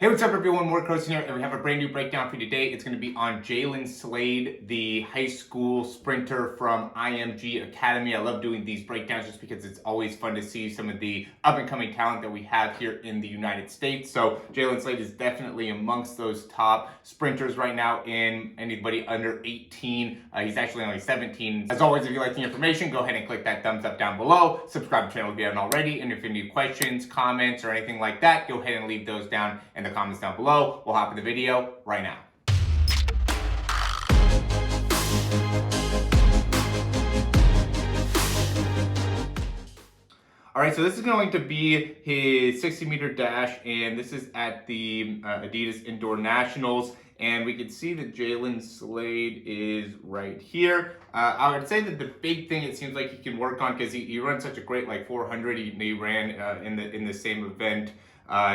Hey, what's up everyone? Morey Croson here, and we have a brand new breakdown for you today. It's going to be on Jaylen Slade, the high school sprinter from IMG Academy. I love doing these breakdowns just because it's always fun to see some of the up-and-coming talent that we have here in the United States. So Jaylen Slade is definitely amongst those top sprinters right now in anybody under 18. He's actually only 17. As always, if you like the information, go ahead and click that thumbs up down below. Subscribe to the channel if you haven't already. And if you have any questions, comments, or anything like that, go ahead and leave those down in the comments down below. We'll hop in the video right now. All right, so this is going to be his 60-meter dash, and this is at the Adidas Indoor Nationals. And we can see that Jaylen Slade is right here. I would say that the big thing it seems like he can work on, because he runs such a great 400. He ran in the same event.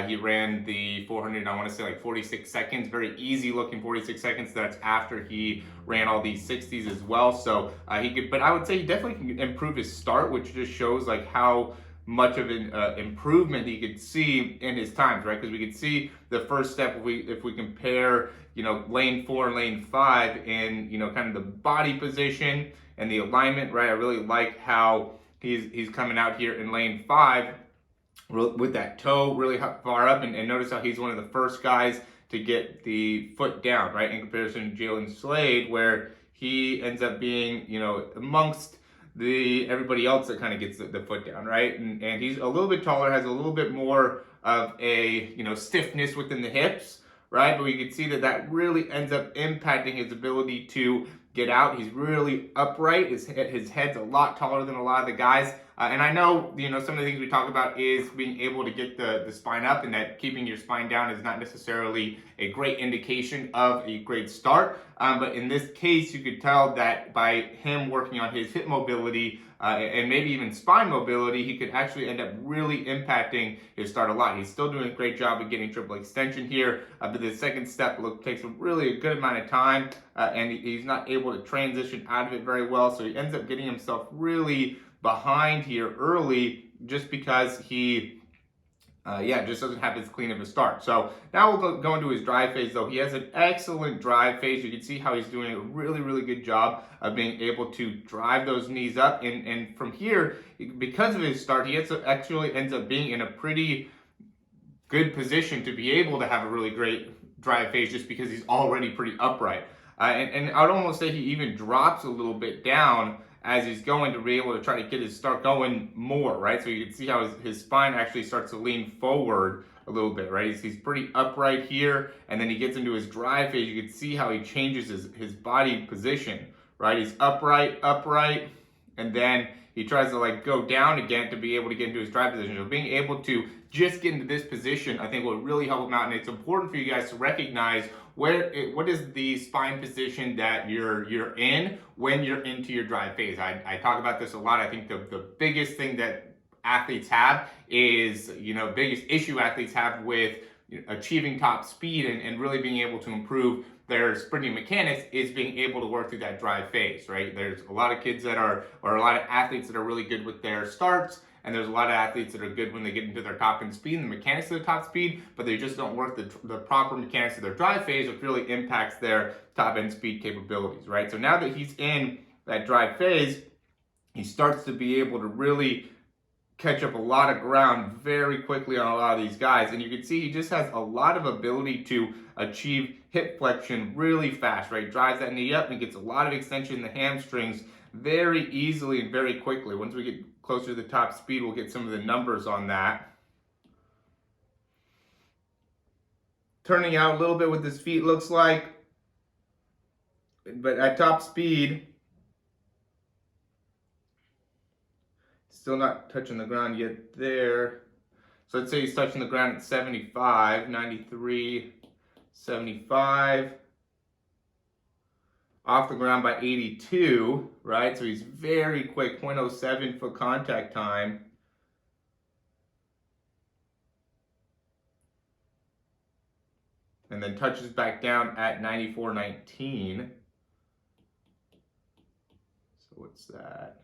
He ran the 400, I want to say 46 seconds, very easy looking 46 seconds. That's after he ran all these 60s as well. So he could, but I would say he definitely can improve his start, which just shows how much of an improvement he could see in his times, right? Because we could see the first step if we compare, lane 4 and lane 5 in, kind of the body position and the alignment, right? I really like how he's coming out here in lane 5 with that toe really far up, and notice how he's one of the first guys to get the foot down, right? In comparison to Jaylen Slade, where he ends up being, amongst everybody else that kind of gets the foot down, right? And he's a little bit taller, has a little bit more of a, stiffness within the hips, right? But we can see that really ends up impacting his ability to get out. He's really upright. His head's a lot taller than a lot of the guys. And I know, some of the things we talk about is being able to get the spine up, and that keeping your spine down is not necessarily a great indication of a great start. But in this case, you could tell that by him working on his hip mobility and maybe even spine mobility, he could actually end up really impacting his start a lot. He's still doing a great job of getting triple extension here, but the second step takes a good amount of time, and he's not able to transition out of it very well. So he ends up getting himself really behind here early, just because he just doesn't have as clean of a start. So now we'll go into his drive phase, though. He has an excellent drive phase. You can see how he's doing a really good job of being able to drive those knees up. And from here, because of his start, he actually ends up being in a pretty good position to be able to have a really great drive phase, just because he's already pretty upright. And I'd almost say he even drops a little bit down as he's going to be able to try to get his start going more, right? So you can see how his spine actually starts to lean forward a little bit, right? He's pretty upright here, and then he gets into his drive phase. You can see how he changes his body position, right? He's upright, and then he tries to go down again to be able to get into his drive position. So being able to just get into this position, I think, will really help him out. And it's important for you guys to recognize what is the spine position that you're in when you're into your drive phase. I talk about this a lot. I think the biggest thing that athletes have is, biggest issue athletes have with achieving top speed and really being able to improve their sprinting mechanics is being able to work through that drive phase, right? There's a lot of kids or a lot of athletes that are really good with their starts, and there's a lot of athletes that are good when they get into their top end speed and the mechanics of their top speed, but they just don't work the proper mechanics of their drive phase, which really impacts their top end speed capabilities, right? So now that he's in that drive phase, he starts to be able to really catch up a lot of ground very quickly on a lot of these guys. And you can see he just has a lot of ability to achieve hip flexion really fast, right? Drives that knee up and gets a lot of extension in the hamstrings very easily and very quickly. Once we get closer to the top speed, we'll get some of the numbers on that. Turning out a little bit with his feet, looks like, but at top speed, still not touching the ground yet there. So let's say he's touching the ground at 75, 93, 75. Off the ground by 82, right? So he's very quick, 0.07 foot contact time. And then touches back down at 94.19. So what's that?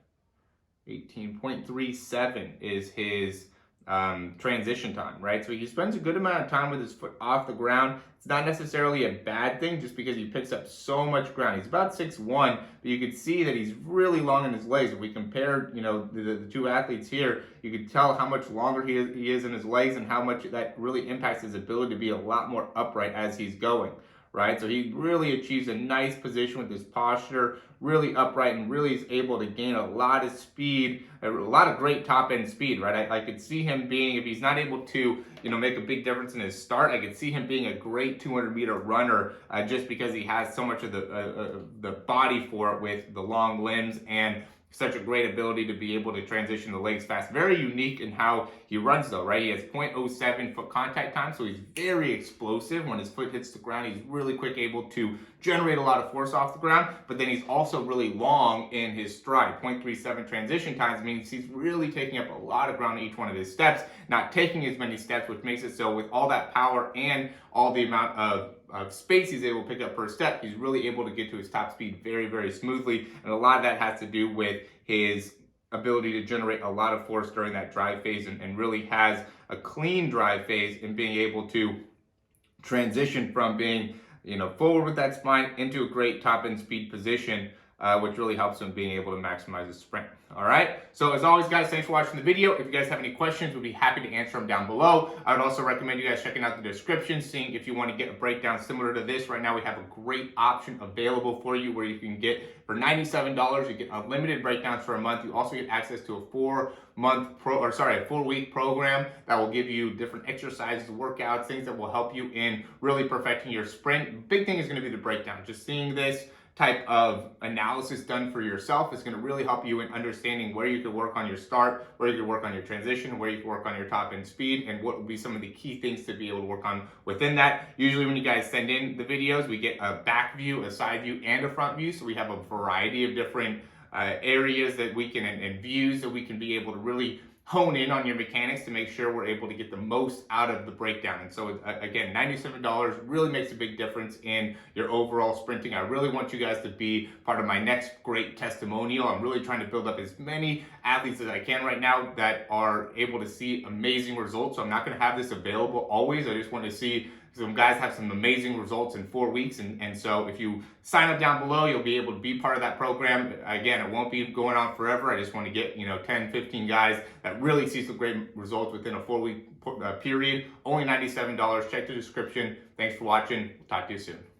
18.37 is his transition time, right? So he spends a good amount of time with his foot off the ground. It's not necessarily a bad thing just because he picks up so much ground. He's about 6'1", but you can see that he's really long in his legs. If we compare, the two athletes here, you can tell how much longer he is in his legs and how much that really impacts his ability to be a lot more upright as he's going. Right, so he really achieves a nice position with his posture, really upright, and really is able to gain a lot of speed, a lot of great top end speed. Right, I could see him being, if he's not able to, make a big difference in his start, I could see him being a great 200-meter runner just because he has so much of the body for it with the long limbs and such a great ability to be able to transition the legs fast. Very unique in how he runs though, right? He has 0.07 foot contact time, so he's very explosive. When his foot hits the ground, he's really quick, able to generate a lot of force off the ground, but then he's also really long in his stride. 0.37 transition times means he's really taking up a lot of ground in each one of his steps, not taking as many steps, which makes it so with all that power and all the amount of space he's able to pick up per step, he's really able to get to his top speed very, very smoothly. And a lot of that has to do with his ability to generate a lot of force during that drive phase and really has a clean drive phase in being able to transition from being forward with that spine into a great top end speed position, which really helps him being able to maximize his sprint. All right. So as always, guys, thanks for watching the video. If you guys have any questions, we'll be happy to answer them down below. I would also recommend you guys checking out the description, seeing if you want to get a breakdown similar to this. Right now, we have a great option available for you where you can get, for $97, you get unlimited breakdowns for a month. You also get access to a 4-week program that will give you different exercises, workouts, things that will help you in really perfecting your sprint. Big thing is going to be the breakdown. Just seeing this type of analysis done for yourself is going to really help you in understanding where you could work on your start, where you could work on your transition, where you could work on your top end speed, and what would be some of the key things to be able to work on within that. Usually when you guys send in the videos, we get a back view, a side view, and a front view. So we have a variety of different areas that we can, and views that we can be able to really hone in on your mechanics to make sure we're able to get the most out of the breakdown. And so again, $97 really makes a big difference in your overall sprinting. I really want you guys to be part of my next great testimonial. I'm really trying to build up as many athletes as I can right now that are able to see amazing results. So I'm not going to have this available always. I just want to see some guys have some amazing results in 4 weeks. And so if you sign up down below, you'll be able to be part of that program. Again, it won't be going on forever. I just want to get 10, 15 guys that really see some great results within a 4-week period. Only $97. Check the description. Thanks for watching. Talk to you soon.